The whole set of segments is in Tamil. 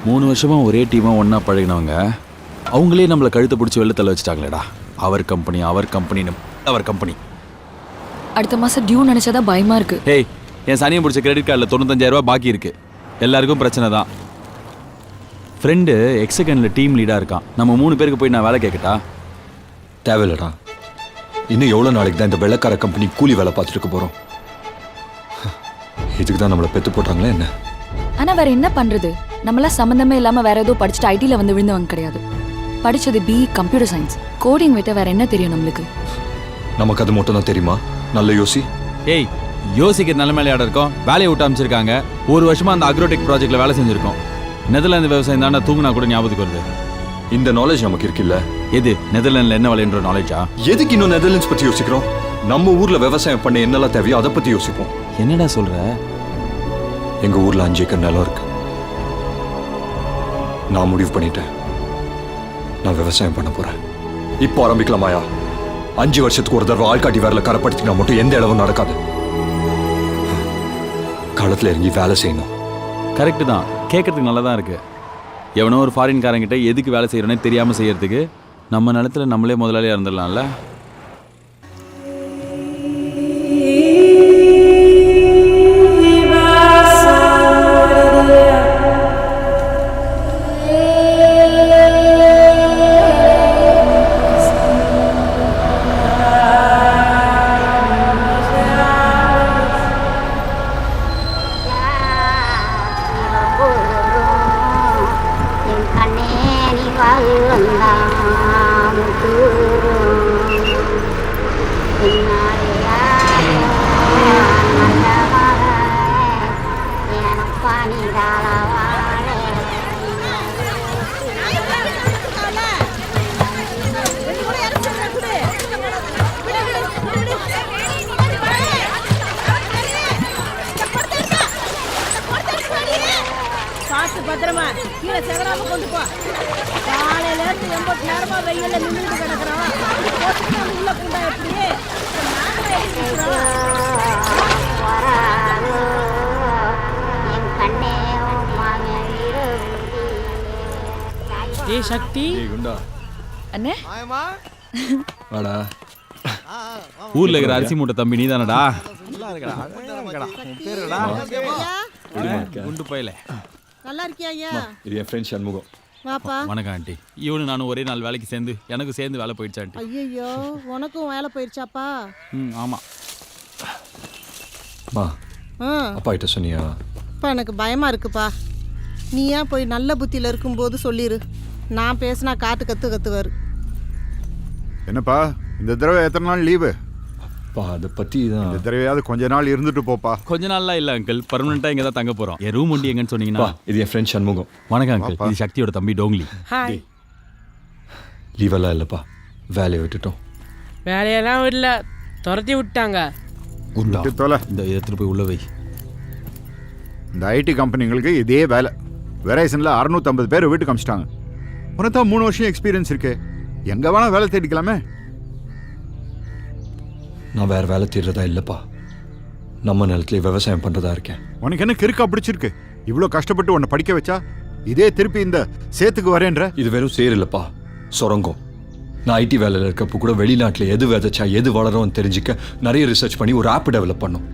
3 வருஷமா ஒரே டீமா ஒன்னா பழகினவங்க அவங்களே நம்மளை கழுத்தை பிடிச்சி வெள்ளத்தில் வச்சுட்டாங்களேடா. அவர் கம்பெனின்னு அவர் கம்பெனி. அடுத்த மாசம் டியூ நினைச்சாதான் பயமா இருக்கு. ஏய், என் சனியை பிடிச்ச கிரெடிட் கார்டில் 95,000 ரூபாய் பாக்கி இருக்கு. எல்லாருக்கும் பிரச்சனை தான். ஃப்ரெண்டு எக்ஸகனில் டீம் லீடாக இருக்கான். நம்ம 3 பேருக்கு போய் நான் வேலை கேட்கட்டா? தேவையில்லடா. இன்னும் எவ்வளோ நாளைக்கு தான் இந்த வெள்ளக்கார கம்பெனி கூலி வேலை பார்த்துட்டு இருக்க போகிறோம்? இதுக்கு தான் நம்மளை பெற்று போட்டாங்களே என்ன? ஆனா வேற என்ன பண்றது? நம்மளாம் சம்மந்தமே இல்லாம வேற ஏதோ படிச்சுட்டு ஐடில வந்து விழுந்தவங்க கிடையாது. படிச்சது BE கம்ப்யூட்டர் சயின்ஸ். கோடிங் விட்ட வேற என்ன தெரியும் நம்மளுக்கு? நமக்கு அது மட்டும் தான் தெரியுமா? நல்ல யோசி. ஏய், யோசிக்கிற நிலைமையில ஆட இருக்கோம். வேலையை விட்டு அமைச்சிருக்காங்க. 1 வருஷமா அந்த அக்ரோடெக் ப்ராஜெக்ட்ல வேலை செஞ்சிருக்கோம். நெதர்லாந்து விவசாயம் தானே தூங்குனா கூட ஞாபகத்துக்கு வருது. இந்த நாலேஜ் நமக்கு இருக்குல்ல? எது நெதர்லாண்டில் என்ன விளையாடுற நாலேஜா? எதுக்கு இன்னும் நெதர்லாண்ட்ஸ் பற்றி யோசிக்கிறோம்? நம்ம ஊர்ல விவசாயம் பண்ண என்னெல்லாம் தேவையோ அதை பற்றி யோசிப்போம். என்னடா சொல்ற? எங்க ஊர்ல 5 ஏக்கர் நிலம் இருக்கு. நான் முடிவு பண்ணிட்டேன், நான் விவசாயம் பண்ண போறேன். இப்போ ஆரம்பிக்கலாமாயா? 5 வருஷத்துக்கு ஒரு தடவை ஆள்காட்டி வேலை கரப்படுத்தினா மட்டும் எந்த அளவும் நடக்காது. களத்துல இறங்கி வேலை செய்யணும். கரெக்டு தான், கேட்கறதுக்கு நல்லா தான் இருக்கு. எவனோ ஒரு ஃபாரின்காரங்கிட்ட எதுக்கு வேலை செய்யறோன்னே தெரியாமல் செய்யறதுக்கு நம்ம நிலத்துல நம்மளே முதலாளியாக இருந்துடலாம்ல. பத்திரமா கீழே செவராம கொண்டு போ. காலையில இருந்து 80 நேரமா வெயில்ல நின்றுட்டு கிடக்குறோம். உள்ள பூண்டா எப்படி சக்தி அண்ணே வாடா. ஊர்ல இருக்கிற அரிசி மூட்டை தம்பி நீ தானடா? குண்டு போயில நல்லா இருக்கியா ஐயா? இது என் ஃப்ரெண்ட் சண்முகம். வாப்பா. வணக்கம் ஆண்டி. இவனு நானும் ஒரே நாள் வேலைக்கு சேர்ந்து எனக்கு சேர்ந்து வேலை போயிடுச்சு ஆண்டி. ஐயோ, உனக்கும் வேலை போயிடுச்சாப்பா? ஆமாம். அப்பா கிட்ட சொன்னியா? அப்பா எனக்கு பயமா இருக்குப்பா. நீ ஏன் போய் நல்ல புத்தியில இருக்கும்போது சொல்லிடு. நான் பேசினா காட்டு கத்துவார். என்னப்பா இந்த தடவை எத்தனை நாள் லீவு? அப்பா அதை பற்றி தான். இந்த தடவையாவது கொஞ்ச நாள் இருந்துட்டு போப்பா. கொஞ்ச நாள்லாம் இல்லை அங்கிள், பர்மனெண்ட்டாக இங்கே தான் தங்க போகிறோம். என் ரூம் ஒண்டி எங்கன்னு சொன்னீங்கன்னா? இது என் ஃப்ரெண்ட் சண்முகம். வணக்கம் அங்கிள், இது சக்தியோட தம்பி டோங்லி. லீவெல்லாம் இல்லைப்பா, வேலையை விட்டுட்டோம். வேலையெல்லாம் இல்லை, துரத்தி விட்டாங்க. இந்த இடத்துல போய் உள்ள வை. இந்த ஐடி கம்பெனிங்களுக்கு இதே வேலை. வெரைசனில் 650 பேர் வீட்டுக்கு அமிச்சிட்டாங்க. உனக்கு தான் 3 வருஷம் எக்ஸ்பீரியன்ஸ் இருக்கு, எங்கே வேணா வேலை தேடிக்கலாமே. நான் வேற வேலை தேடுறதா இல்லைப்பா, நம்ம நிலத்துல விவசாயம் பண்ணுறதா இருக்கேன். உனக்கு என்ன கிறுக்கா பிடிச்சிருக்கு? இவ்வளோ கஷ்டப்பட்டு உன்னை படிக்க வச்சா இதே திருப்பி இந்த சேத்துக்கு வரேன்ற? இது வெறும் சேர் இல்லைப்பா, சுரங்கம். நான் ஐடி வேலையில் இருக்கப்போ கூட வெளிநாட்டில் எது விதைச்சா எது வளரும்னு தெரிஞ்சுக்க நிறைய ரிசர்ச் பண்ணி ஒரு ஆப் டெவலப் பண்ணோம்.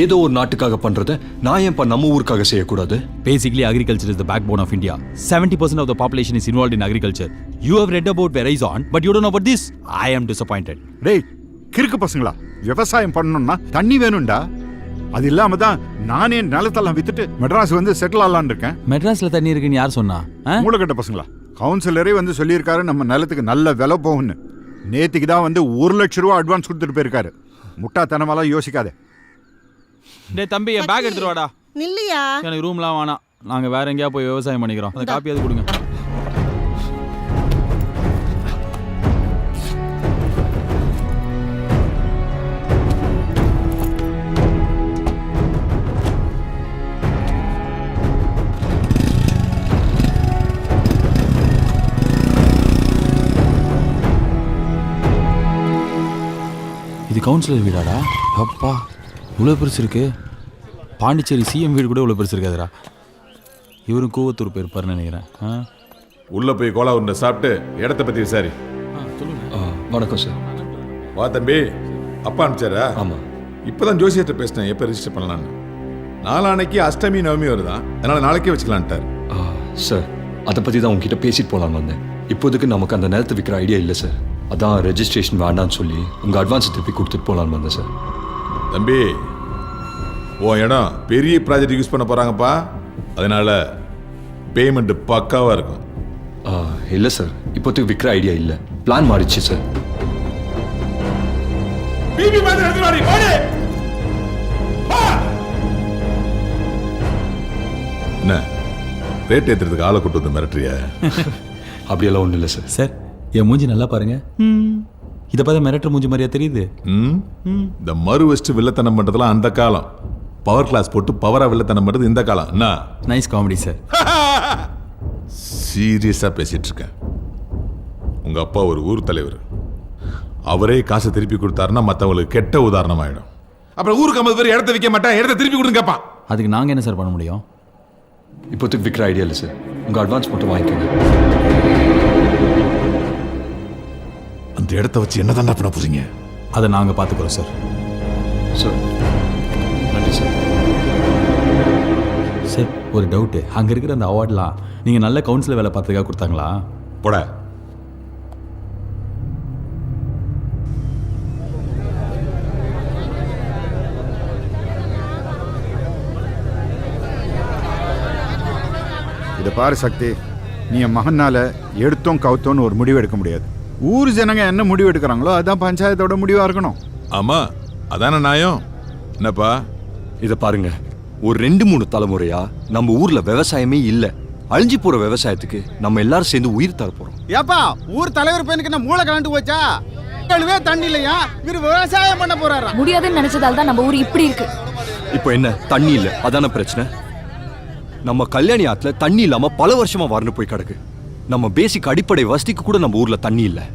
ஏதோ ஒரு நாட்டுக்காக பண்றதை நான் ஏன் நம்ம ஊருக்காக செய்யக்கூடாது? Basically, agriculture is the backbone of India. 70% of the population is involved in agriculture. You have read about Verizon, but you don't know about this. I am disappointed. டேய் கிறுக்கு பசங்களா, விவசாயம் பண்ணணும்னா தண்ணி வேணும்டா. அது இல்லாம தான் நானே நிலத்தெல்லாம் வித்துட்டு மெட்ராஸ் வந்து செட்டில் ஆகலான்னு இருக்கேன். மெட்ராஸ்ல தண்ணி இருக்குன்னு யார் சொன்னா? மூளைக்கட்ட பசங்களா, கவுன்சிலரே வந்து சொல்லியிருக்காரு நம்ம நிலத்துக்கு நல்ல விலை போகும்னு. நேற்றுக்கு தான் வந்து 1 லட்சம் ரூபா அட்வான்ஸ் கொடுத்துட்டு போயிருக்காரு. முட்டாத்தனமாலாம் யோசிக்காதே. டேய் தம்பி, என் பேக் எடுத்துட்டு வாடா. நில்லையா? எனக்கு ரூம்லாம் வேணாம், நாங்கள் வேற எங்கேயா போய் விவசாயம் பண்ணிக்கிறோம். அந்த காப்பியாவது கொடுங்க. இது கவுன்சிலர் வீடாடா? அப்பா, இவ்வளோ பெருசு இருக்கு. பாண்டிச்சேரி சிஎம் வீடு கூட இவ்வளோ பெருசு இருக்காதுடா. இவரும் கூவத்தூர் போயிருப்பாருன்னு நினைக்கிறேன். உள்ள போய் கோலா உருண்டை சாப்பிட்டு இடத்த பத்தி விசாரி. வணக்கம் சார். வா தம்பி, அப்பா அனுப்பிச்சாரா? ஆமாம். இப்பதான் ஜோசியத்தை பேசினேன் எப்போ ரிஜிஸ்டர் பண்ணலான்னு. நாளானைக்கு அஷ்டமி நவமி வருதான், அதனால நாளைக்கே வச்சுக்கலான்ட்டார். சார், அதை பற்றி தான் உங்ககிட்ட பேசிட்டு போகலான்னு வந்தேன். இப்போதைக்கு நமக்கு அந்த நேரத்தை விற்கிற ஐடியா இல்லை சார். அதான் ரெஜிஸ்ட்ரேஷன் வேண்டான்னு சொல்லி உங்கள் அட்வான்ஸை திருப்பி கொடுத்துட்டு போகலான்னு வந்தேன் சார். தம்பி, உன் இடம் பெரிய ப்ராஜெக்ட் யூஸ் பண்ண போறாங்கப்பா, அதனால பேமெண்ட் பக்காவா இருக்கும். இல்லை சார், இப்போதைக்கு விற்கிற ஐடியா இல்லை. பிளான் மாறிடுச்சு சார். என்ன ரேட் ஏத்துறதுக்கு ஆளை கூட்டு வந்து மிரட்டுறியா? அப்படியெல்லாம் ஒன்றும் இல்லை சார். சார், என் மூஞ்சி நல்லா பாருங்க. இதை பார்த்தா மிரட்டுற மூஞ்சி மாதிரியா தெரியுது? இந்த மறு வச்சுட்டு வில்லத்தனம் பண்றதுலாம் அந்த காலம். பவர் கிளாஸ் போட்டு பவரா வில்லத்தனம் பண்றது இந்த காலம். என்ன நைஸ் காமெடி சார். சீரியஸா பேசிட்டு இருக்கேன். உங்க அப்பா ஒரு ஊர் தலைவர். அவரே காசை திருப்பி கொடுத்தாருன்னா மற்றவங்களுக்கு கெட்ட உதாரணம் ஆயிடும். அப்புறம் ஊருக்கு 50 பேர் இடத்த விற்க மாட்டேன், இடத்த திருப்பி கொடுங்க கேட்பான். அதுக்கு நாங்கள் என்ன சார் பண்ண முடியும்? இப்போதைக்கு விற்கிற ஐடியா இல்லை சார். உங்கள் அட்வான்ஸ் மட்டும் வாங்கிக்கோங்க. அந்த இடத்த வச்சு என்ன தாண்டா பண்ண போறீங்க? அதை நாங்கள் பார்த்துக்குறோம் சார். சார், நன்றி சார். சார், ஒரு டவுட்டு. அங்கே இருக்கிற அந்த அவார்ட்லாம் நீங்கள் நல்ல கவுன்சிலர் வேலை பார்த்துக்காக கொடுத்தாங்களா? போட. இதை பாரு சக்தி, நீ என் மகனால எடுத்தோம் கவுத்தோன்னு ஒரு முடிவு எடுக்க முடியாது. ஊர் ஜனங்க என்ன முடிவு எடுக்கிறாங்களோ அதான் பஞ்சாயத்தோட முடிவா இருக்கணும். ஆமா, அதான நியாயம். என்னப்பா? இதை பாருங்க, ஒரு 2-3 தலைமுறையா நம்ம ஊர்ல விவசாயமே இல்லை. அழிஞ்சு போற விவசாயத்துக்கு நம்ம எல்லாரும் சேர்ந்து உயிர் தர போறோம். ஏப்பா, ஊர் தலைவர் பையனுக்கு என்ன மூளை கலண்டு போச்சா? கழுவே தண்ணி இல்லையா? இவர் விவசாயம் பண்ண போறாரா? முடியாதுன்னு நினைச்சதால தான் நம்ம ஊர் இப்படி இருக்கு. இப்போ என்ன, தண்ணி இல்லை, அதான பிரச்சனை. நம்ம கல்யாணி ஆத்துல தண்ணி இல்லாம பல வருஷமா வறண்டு போய் கிடக்கு. நம்ம பேசிக் அடிப்படை வசதிக்கு கூட நம்ம ஊர்ல தண்ணி இல்லை.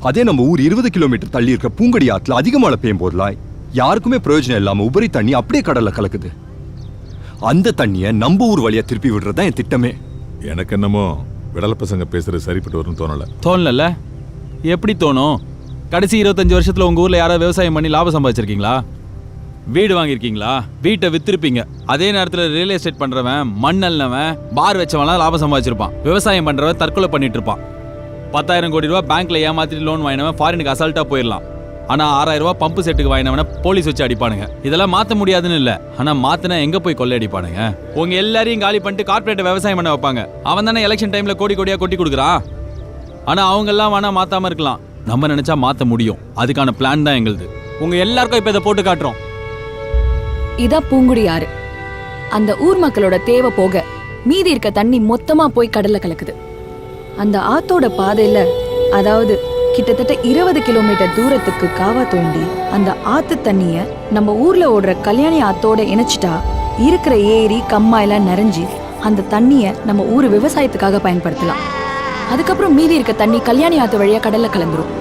அதே நம்ம ஊர் 20 கிலோமீட்டர் தள்ளி இருக்க பூங்கடி ஆத்துல அதிக மழை பெய்யும் போதெல்லாம் யாருக்குமே பிரயோஜனம் இல்லாம உபரி தண்ணி அப்படியே கடல்ல கலக்குது. அந்த தண்ணியை நம்ம ஊர் வழியா திருப்பி விடுறதுதான் என் திட்டமே. எனக்கு என்னமோ விடல பசங்க பேசுறது சரிப்பட்டு வரும்னு தோணல. தோணல? எப்படி தோணும்? கடைசி 25 வருஷத்துல உங்க ஊர்ல யாராவது விவசாயம் பண்ணி லாபம் சம்பாதிச்சிருக்கீங்களா? வீடு வாங்கியிருக்கீங்களா? வீட்டை வித்திருப்பீங்க. அதே நேரத்தில் ரியல் எஸ்டேட் பண்றவன், மண் அள்ளவன், பார் வச்சவன்லாம் லாபம் சம்பாதிச்சிருப்பான். விவசாயம் பண்றவன் தற்கொலை பண்ணிட்டு இருப்பான். 10,000 கோடி ரூபாய் பேங்க்ல ஏமாத்திட்டு லோன் வாங்கினவன் ஃபாரினுக்கு அசால்ட்டா போயிடலாம். ஆனா 6,000 ரூபாய் பம்பு செட்டுக்கு வாங்கினவன போலீஸ் வச்சு அடிப்பானுங்க. இதெல்லாம் மாத்த முடியாதுன்னு இல்ல, ஆனா மாத்தினா எங்க போய் கொள்ளை அடிப்பானுங்க? உங்க எல்லாரையும் காலி பண்ணிட்டு கார்பரேட் விவசாயம் பண்ண வைப்பாங்க. அவன் தானே எலெக்ஷன் டைம்ல கோடி கோடியா கொட்டி கொடுக்குறான். ஆனா அவங்க எல்லாம் வேணா மாத்தாம இருக்கலாம், நம்ம நினைச்சா மாத்த முடியும். அதுக்கான பிளான் தான் எங்களுது. உங்க எல்லாருக்கும் இப்ப இதை போட்டு காட்டுறோம். இதான் பூங்குடி ஆறு. அந்த ஊர் மக்களோட தேவை போக மீதி இருக்க தண்ணி மொத்தமா போய் கடல்ல கலக்குது. அந்த ஆத்தோட பாதையில, அதாவது கிட்டத்தட்ட 20 கிலோமீட்டர் தூரத்துக்கு காவா தோண்டி அந்த ஆத்து தண்ணிய நம்ம ஊர்ல ஓடுற கல்யாணி ஆத்தோட இணைச்சிட்டா இருக்கிற ஏரி கம்மாயெல்லாம் நிறைஞ்சி அந்த தண்ணிய நம்ம ஊர் விவசாயத்துக்காக பயன்படுத்தலாம். அதுக்கப்புறம் மீதி இருக்க தண்ணி கல்யாணி ஆத்து வழியா கடல்ல கலந்துரும்.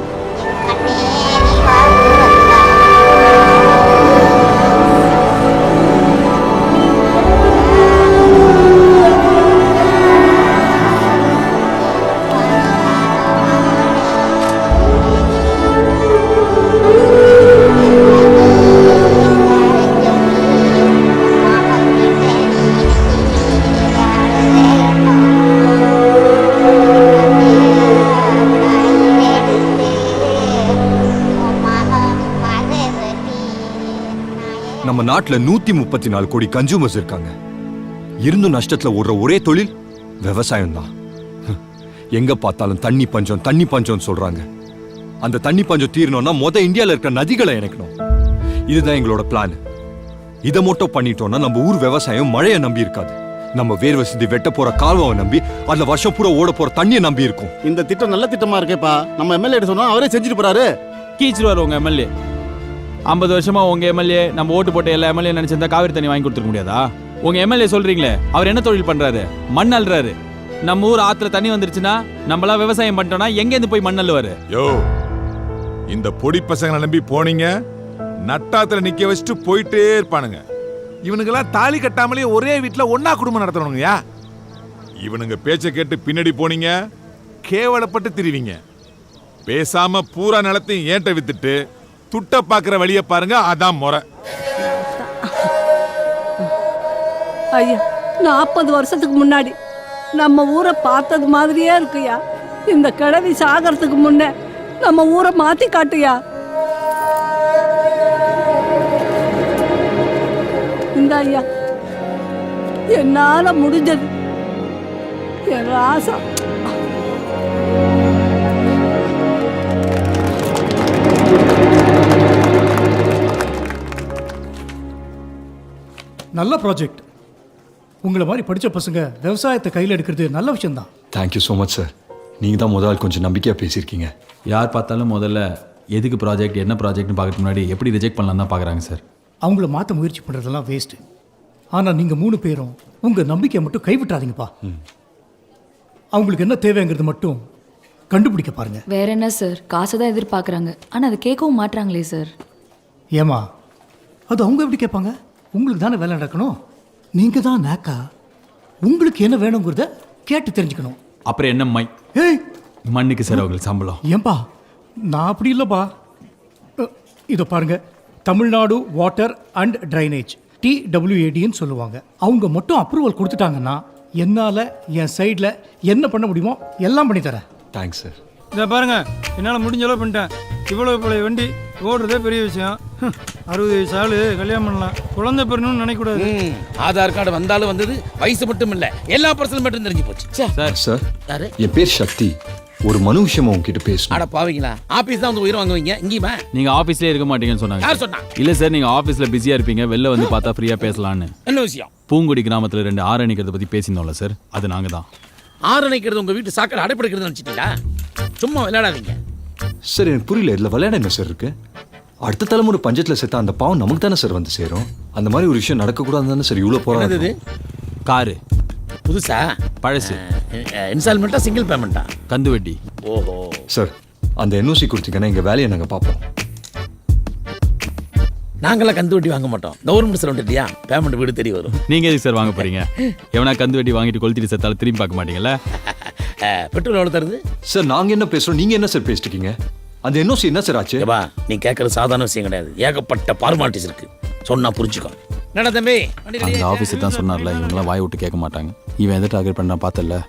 நம்ம நாட்டுல 134 கோடி கன்சூமர்ஸ் இருக்காங்க. இருந்தும் நஷ்டத்துல ஓடுற ஒரே தொழில் விவசாயம் தான். எங்க பார்த்தாலும் தண்ணி பஞ்சம் தண்ணி பஞ்சம் சொல்றாங்க. அந்த தண்ணி பஞ்சம் தீரணும்னா இந்தியால இருக்க நதிகளை இணைக்கணும். இதுதான் எங்களோட பிளான். இதை மட்டும் பண்ணிட்டோம்னா நம்ம ஊர் விவசாயம் மழையை நம்பி இருக்காது. நம்ம வேர்வை சிந்தி வெட்ட போற கால்வாவை நம்பி, அந்த வருஷம் பூரா ஓட போற தண்ணியை நம்பி இருக்கும். இந்த திட்டம் நல்ல திட்டமா இருக்கேப்பா. நம்ம எம்எல்ஏ சொன்னா அவரே செஞ்சுட்டு போறாரு. கீச்சிருவார் உங்க எம்எல்ஏ. 50 வருஷமா உங்க எம்எல்ஏ நம்ம ஓட்டு போட்ட எல்லா எம்எல்ஏ நினைச்சிருந்தா காவிரி தண்ணி வாங்கி கொடுத்துருக்க முடியாதா? உங்க எம்எல்ஏ சொல்றீங்களே, அவர் என்ன தொழில் பண்றாரு? மண் அள்ளுறாரு. நம்ம ஊர் ஆத்துல தண்ணி வந்துருச்சுன்னா நம்மளாம் விவசாயம் பண்ணிட்டோம்னா எங்க இருந்து போய் மண் அள்ளுவாரு? யோ, இந்த பொடி பசங்களை நம்பி போனீங்க, நட்டாத்துல நிக்க வச்சுட்டு போயிட்டே இருப்பானுங்க. இவனுக்கெல்லாம் தாலி கட்டாமலே ஒரே வீட்டுல ஒன்னா குடும்பம் நடத்தணுங்கயா. இவனுங்க பேச்சை கேட்டு பின்னாடி போனீங்க, கேவலப்பட்டு திரிவீங்க. பேசாம பூரா நிலத்தையும் ஏன்ட்ட வித்துட்டு துட்ட பாக்குற வழியை பாருங்க, அதான் முறை. ஐயா 40 வருஷத்துக்கு முன்னாடி நம்ம ஊரை பார்த்தது மாதிரியே இருக்குயா. இந்த கிழவி சாகறதுக்கு முன்ன நம்ம ஊரை மாத்தி காட்டுயா. இந்த ஐயா என்னால முடிஞ்சது என் ஆசை. நல்ல ப்ராஜெக்ட். உங்களை மாதிரி படித்த பசங்க விவசாயத்தை கையில் எடுக்கிறது நல்ல விஷயம்தான். Thank you so much sir. நீங்கள் தான் முதல் கொஞ்சம் நம்பிக்கையாக பேசியிருக்கீங்க. யார் பார்த்தாலும் முதல்ல எதுக்கு ப்ராஜெக்ட் என்ன ப்ராஜெக்ட்னு பார்க்கறதுக்கு முன்னாடி எப்படி ரிஜெக்ட் பண்ணலாம் தான் பார்க்குறாங்க சார். அவங்கள மாற்ற முயற்சி பண்ணுறதெல்லாம் வேஸ்ட்டு. ஆனால் நீங்கள் 3 பேரும் உங்கள் நம்பிக்கையை மட்டும் கைவிட்டாதீங்கப்பா. அவங்களுக்கு என்ன தேவைங்கிறது மட்டும் கண்டுபிடிக்க பாருங்கள். வேற என்ன சார், காசை தான் எதிர்பார்க்குறாங்க. ஆனால் அதை கேட்கவும் மாட்றாங்களே சார். ஏமா அது அவங்க எப்படி கேட்பாங்க? உங்களுக்கு தானே வேலை நடக்கணும். நீங்கள் தான் நாக்கா. உங்களுக்கு என்ன வேணுங்கிறத கேட்டு தெரிஞ்சுக்கணும். அப்புறம் என்ன மை ஏய் மண்ணுக்கு சார் அவங்களுக்கு சம்பளம். ஏன்பா நான் அப்படி இல்லைப்பா. இதை பாருங்க, தமிழ்நாடு வாட்டர் அண்ட் ட்ரைனேஜ் TWADன்னு சொல்லுவாங்க. அவங்க மட்டும் அப்ரூவல் கொடுத்துட்டாங்கன்னா என்னால் என் சைடில் என்ன பண்ண முடியுமோ எல்லாம் பண்ணி தரேன். Thanks sir. இதை பாருங்க, என்னால் முடிஞ்ச அளவு பண்ணிட்டேன். இவ்வளோ பழைய வண்டி ஓடுறதே பெரிய விஷயம். 60 வயசு ஆளு கல்யாணம் பண்ணலாம், குழந்தை பெறணும்னு நினைக்கக்கூடாது. ஆதார் கார்டு வந்தாலும் வந்தது, வயசு மட்டும் இல்ல எல்லா பர்சனல் மட்டும் தெரிஞ்சு போச்சு. சார் சார் யாரு? என் பேர் சக்தி. ஒரு மனு விஷயமா உங்ககிட்ட பேசணும். அட பாவீங்களா, ஆபீஸ் தான் வந்து உயிர் வாங்குவீங்க, இங்கேயுமா? நீங்க ஆபீஸ்லயே இருக்க மாட்டீங்கன்னு சொன்னாங்க. யார் சொன்னா? இல்ல சார், நீங்க ஆபீஸ்ல பிஸியா இருப்பீங்க, வெளில வந்து பார்த்தா ஃப்ரீயா பேசலான்னு. என்ன விஷயம்? பூங்குடி கிராமத்துல 2 ஆறு அணைக்கிறத பத்தி பேசினோம்ல சார், அது நாங்க தான். ஆரணைக்கிறது உங்க வீட்டு சாக்கடை அடைப்படுகிறது நினைச்சிட்டீங்களா? சும்மா விளையாடாதீங்க சார். எனக்கு புரியல, இதில் விளையாட என்ன சார் இருக்கு? அடுத்த தலைமுறை பஞ்சத்தில் சேர்த்தா அந்த பாவம் நமக்கு தானே சார் வந்து சேரும். அந்த மாதிரி ஒரு விஷயம் நடக்கக்கூடாது தானே சார் இவ்வளோ போராது. இது காரு புதுசா பழசு, இன்ஸ்டால்மெண்ட்டா சிங்கிள் பேமெண்ட்டா? கந்து வட்டி. ஓஹோ சார், அந்த NOC கொடுத்தீங்கன்னா எங்கள் வேலையை நாங்கள் பார்ப்போம். நாங்களாம் கந்து வட்டி வாங்க மாட்டோம். கவர்மெண்ட் சொல்லிட்டியா, பேமெண்ட் வீடு தெரிய வரும். நீங்க எதுக்கு சார் வாங்க போறீங்க? எவனா கந்து வட்டி வாங்கிட்டு கொளுத்திட்டு செத்தாலும் திரும்பி பார்க்க மாட்டீங்கல்ல? பெட்ரோல் எவ்வளோ தருது சார்? நாங்கள் என்ன பேசுகிறோம், நீங்கள் என்ன சார் பேசிட்டு இருக்கீங்க? அந்த NOC என்ன சார் ஆச்சு? ஏப்பா, நீ கேட்கறது சாதாரண விஷயம் கிடையாது. ஏகப்பட்ட ஃபார்மாலிட்டிஸ் இருக்கு, சொன்னா புரிஞ்சுக்கோ. என்னடா தம்பி, அந்த ஆஃபீஸர் தான் சொன்னார்ல, இவங்களாம் வாய் விட்டு கேட்க மாட்டாங்க. இவன் எதை டார்கெட் பண்ணா பார்த்தல.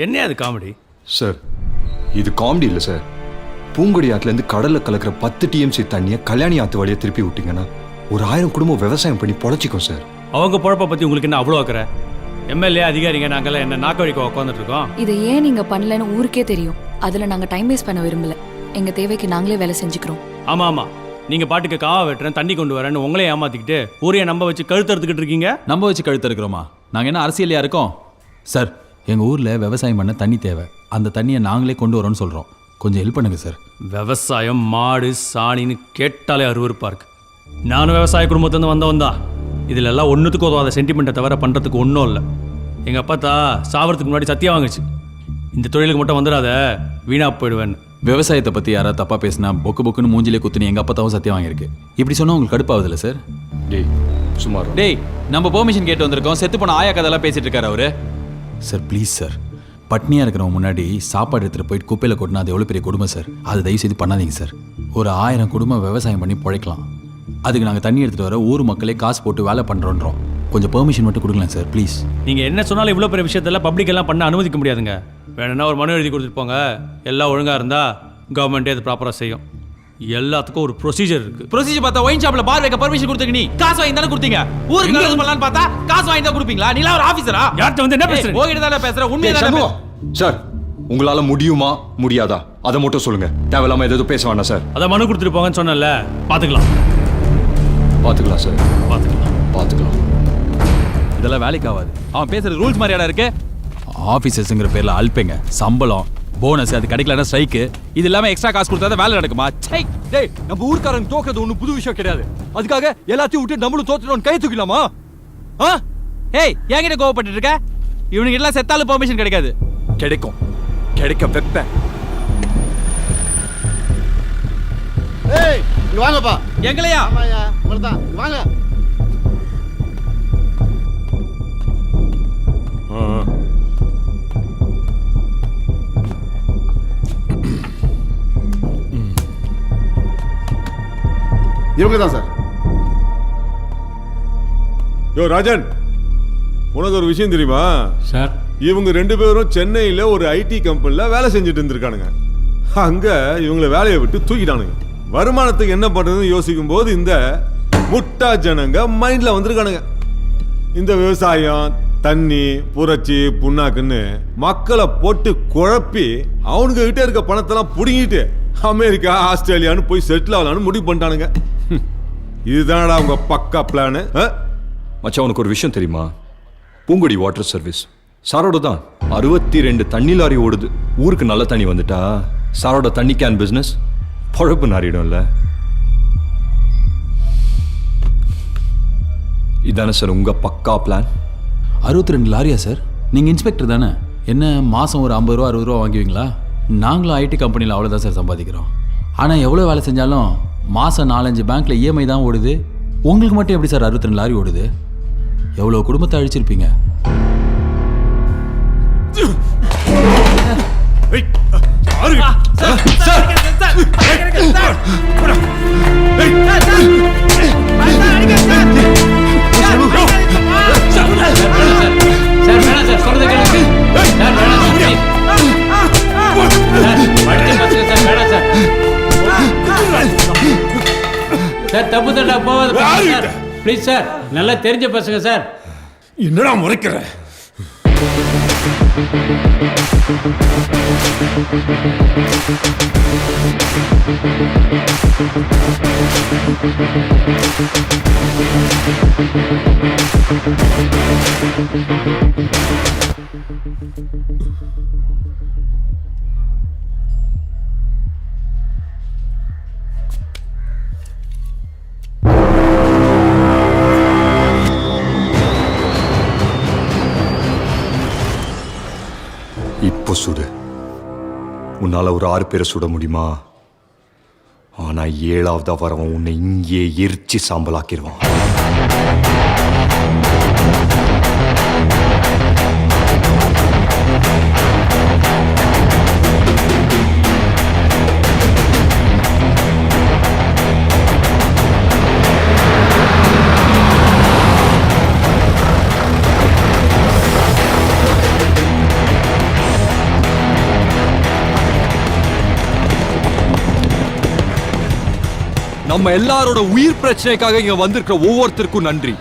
என்ன அது காமெடி? சார், இது காமெடி இல்லை சார். பூங்குடி ஆற்றுலேருந்து கடலில் கலக்கிற 10 TMC தண்ணியை கல்யாணி ஆற்று வழியாக திருப்பி விட்டீங்கன்னா ஒரு 1000 குடும்பம் விவசாயம் பண்ணி பொழைச்சிக்கும் சார். அவங்க பொழப்பை பற்றி உங்களுக்கு என்ன அவ்வளோ வைக்கிற? MLA அதிகாரிங்க நாங்கள்லாம் என்ன நாக்க வரைக்கும் உட்காந்துட்டு இருக்கோம்? இதை ஏன் நீங்க பண்ணலன்னு ஊருக்கே தெரியும். அதுல நாங்க டைம் வேஸ்ட் பண்ண விரும்பல. எங்க தேவைக்கு நாங்களே வேலை செஞ்சுக்கிறோம். ஆமாம் ஆமாம், நீங்கள் பாட்டுக்கு காவா வெட்டுறேன், தண்ணி கொண்டு வரேன்னு உங்களே ஏமாத்திக்கிட்டு ஊரையை நம்ப வச்சு கழுத்தறுத்துக்கிட்டு இருக்கீங்க. நம்ம வச்சு கழுத்து இருக்கிறோமா? நாங்கள் என்ன அரசியலையா இருக்கோம்? சார், எங்கள் ஊரில் விவசாயம் பண்ண தண்ணி தேவை. அந்த தண்ணியை நாங்களே கொண்டு வரோன்னு சொல்கிறோம். கொஞ்சம் ஹெல்ப் பண்ணுங்க சார். விவசாயம் மாடு சாணின்னு கேட்டாலே அருவருப்பாக இருக்கு. நானும் விவசாய குடும்பத்துலேருந்து வந்தவன் தான். இதில் எல்லாம் ஒன்றுத்துக்கு உதவாத சென்டிமெண்ட்டை தவிர பண்ணுறதுக்கு ஒன்றும் இல்லை. எங்கள் அப்பா தான் சாவறதுக்கு முன்னாடி சத்தியம் வாங்குச்சு, இந்த தொழிலுக்கு மட்டும் வந்துடாத, வீணா போயிடுவேன்னு. விவசாயத்தை பற்றி யாராவது தப்பாக பேசினா பொக்கு பொக்குன்னு மூஞ்சிலே குத்துன்னு எங்கள் அப்பா தான் சத்தியம் வாங்கியிருக்கு. இப்படி சொன்னால் உங்களுக்கு கடுப்பாகுதுல்ல சார்? டேய் சுமார். டேய், நம்ம பெர்மிஷன் கேட்டு வந்திருக்கோம். செத்து போன ஆயா கதெல்லாம் பேசிட்டு இருக்காரு அவரு. சார் ப்ளீஸ் சார், பட்னியாக இருக்கிறவங்க முன்னாடி சாப்பாடு எடுத்துகிட்டு போயிட்டு குப்பையில் கொட்டினா அது எவ்வளோ பெரிய குடும்பம் சார். அது தயவு செய்து பண்ணாதீங்க சார். ஒரு 1000 குடும்பம் விவசாயம் பண்ணி பிழைக்கலாம். அதுக்கு நாங்கள் தண்ணி எடுத்துகிட்டு வர ஊர் மக்களே காசு போட்டு வேலை பண்ணுறோன்றோம். கொஞ்சம் பெர்மிஷன் மட்டும் கொடுக்கலாம் சார் ப்ளீஸ். நீங்கள் என்ன சொன்னாலும் இவ்வளோ பெரிய விஷயத்தெல்லாம் பப்ளிக் எல்லாம் பண்ண அனுமதிக்க முடியாதுங்க. வேணும்னா ஒரு மனு எழுதி கொடுத்துட்டு போங்க. எல்லாம் ஒழுங்காக இருந்தால் கவர்மெண்ட்டே அது ப்ராப்பராக செய்யும். எல்லாத்துக்கும் ஒரு ப்ரொசீஜர் இருக்கு. ப்ரொசீஜர் பார்த்தா ஒயின் ஷாப்ல பார் வைக்க பர்மிஷன் கொடுத்தீங்க. நீ காசு வாங்கி தானே கொடுத்தீங்க. ஊருக்கு நல்லது பண்ணலாம்னு பார்த்தா காசு வாங்கி தான் கொடுப்பீங்களா? நீ ஒரு ஆபீசரா? யார்கிட்ட வந்து என்ன பேசுறீங்க? ஓகிட்ட தான பேசுற. உண்மையா தான? சார், உங்களால முடியுமா முடியாதா அதை மட்டும் சொல்லுங்க. தேவையில்லாம எதுவும் பேச வேண்டாம் சார். அதை மனு கொடுத்துட்டு போங்கன்னு சொன்னல. பார்த்துக்கலாம் பார்த்துக்கலாம் சார், பார்த்துக்கலாம். இதெல்லாம் வேலைக்கு ஆகாது. அவன் பேசுறது ரூல்ஸ் மாதிரியாடா இருக்கு. ஆபீசர்ஸ்ங்கிற பேர்ல அல்பேங்க சம்பளம் போனஸ் அது கிடைக்கலன்னா ஸ்ட்ரைக்கு. இது இல்லாம எக்ஸ்ட்ரா காசு கொடுத்தா தான் வேலை நடக்குமா? சை. டேய், நம்ம ஊர்க்காரங்க தோக்குறது ஒன்றும் புது விஷயம் கிடையாது. அதுக்காக எல்லாத்தையும் விட்டு நம்மளும் தோத்துட்டோம் கை தூக்கலாமா? ஏய், என்கிட்ட கோவப்பட்டு இருக்க? இவனுக்கு எல்லாம் செத்தாலும் பெர்மிஷன் கிடைக்காது. கிடைக்கும், கிடைக்க வைப்பேன். ஏய் இங்க வாங்கப்பா. எங்களையா? ஆமாயா உங்களதான். இங்க வாங்க. இவங்க தான் சார். யோ ராஜன், உனக்கு ஒரு விஷயம் தெரியுமா சார்? இவங்க 2 பேரும் சென்னையில் ஒரு ஐடி கம்பெனியில் வேலை செஞ்சுட்டு இருந்திருக்கானுங்க. அங்கே இவங்களை வேலையை விட்டு தூக்கிட்டானுங்க. வருமானத்துக்கு என்ன பண்ணுறதுன்னு யோசிக்கும் போது இந்த முட்டா ஜனங்க மைண்டில் வந்திருக்கானுங்க. இந்த விவசாயம், தண்ணி, புரட்சி, புண்ணாக்குன்னு மக்களை போட்டு குழப்பி அவனுங்க கிட்ட இருக்க பணத்தெல்லாம் பிடுங்கிட்டு அமெரிக்கா, ஆஸ்திரேலியான்னு போய் செட்டில் ஆகலான்னு முடிவு பண்ணிட்டானுங்க. இதுதானடா அவங்க பக்கா பிளானு. மச்சான், உனக்கு ஒரு விஷயம் தெரியுமா? பூங்குடி வாட்டர் சர்வீஸ் சாரோட தான் 62 தண்ணி லாரி ஓடுது. ஊருக்கு நல்ல தண்ணி வந்துட்டா சாரோட தண்ணி கேன் பிஸ்னஸ் பொழப்பு நாரிடும்ல. இதானே சார் உங்க பக்கா பிளான்? 62 லாரியா சார்? நீங்க இன்ஸ்பெக்டர் தானே? என்ன மாசம் ஒரு 50 ரூபா 60 ரூபா வாங்குவீங்களா? நாங்களும் ஐடி கம்பெனியில் அவ்வளோதான் சார் சம்பாதிக்கிறோம். ஆனால் எவ்வளோ வேலை செஞ்சாலும் மாதம் 4-5 பேங்க்கில் இஎம்ஐ தான் ஓடுது. உங்களுக்கு மட்டும் எப்படி சார் 62 லாரி ஓடுது? எவ்வளோ குடும்பத்தை அழிச்சிருப்பீங்க. சார் தப்பு தண்டா போவாது ப்ளீஸ் சார். நல்லா தெரிஞ்ச பசங்க சார். என்னடா முறைக்கிற? இப்போ சுடு. உன்னால ஒரு 6 பேரை சுட முடியுமா? ஆனா 7ஆவதா வரவன் உன்னை இங்கே எரிச்சு சாம்பலாக்கிடுவான். நம்ம எல்லாரோட உயிர் பிரச்சனைக்காக இங்க வந்திருக்கிற ஒவ்வொருத்தருக்கும் நன்றி.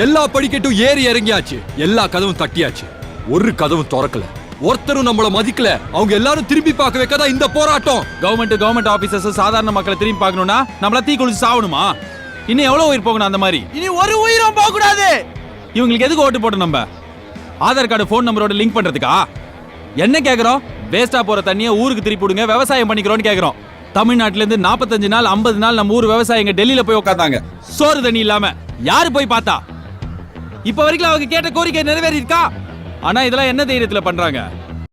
எல்லா படிக்கட்டும் ஏறி இறங்கியாச்சு, எல்லா கதவும் தட்டியாச்சு, ஒரு கதவும் திறக்கல. ஒருத்தரும் நம்மள மதிக்கல. அவங்க எல்லாரும் திரும்பி பார்க்க வைக்கதான் இந்த போராட்டம். கவர்மெண்ட் ஆபீசர்ஸ் சாதாரண மக்களை திரும்பி பார்க்கணும்னா நம்மள தீ குளிச்சு சாவணுமா? இன்னும் எவ்வளவு உயிர் போகணும்? அந்த மாதிரி இனி ஒரு உயிரும் போக கூடாது. இவங்களுக்கு எதுக்கு ஓட்டு போட்டோம்? நம்ம ஆதார் கார்டு ஃபோன் நம்பரோட லிங்க் பண்றதுக்கா? என்ன கேக்குறோம்? வேஸ்டா போற தண்ணியை ஊருக்கு திருப்பி விடுங்க, விவசாயம் பண்ணிக்கிறோம்னு கேக்குறோம். தமிழ்நாட்டுல இருந்து 45 நாள் 50 நாள் நம்ம ஊர் விவசாயிங்க டெல்லியில போய் உட்கார்ந்தாங்க சோறு தண்ணி இல்லாம. யாரு போய் பார்த்தா? இப்ப வரைக்கும் அவங்க கேட்ட கோரிக்கை நிறைவேறி இருக்கா? ஆனா இதெல்லாம் என்ன தைரியத்துல பண்றாங்க?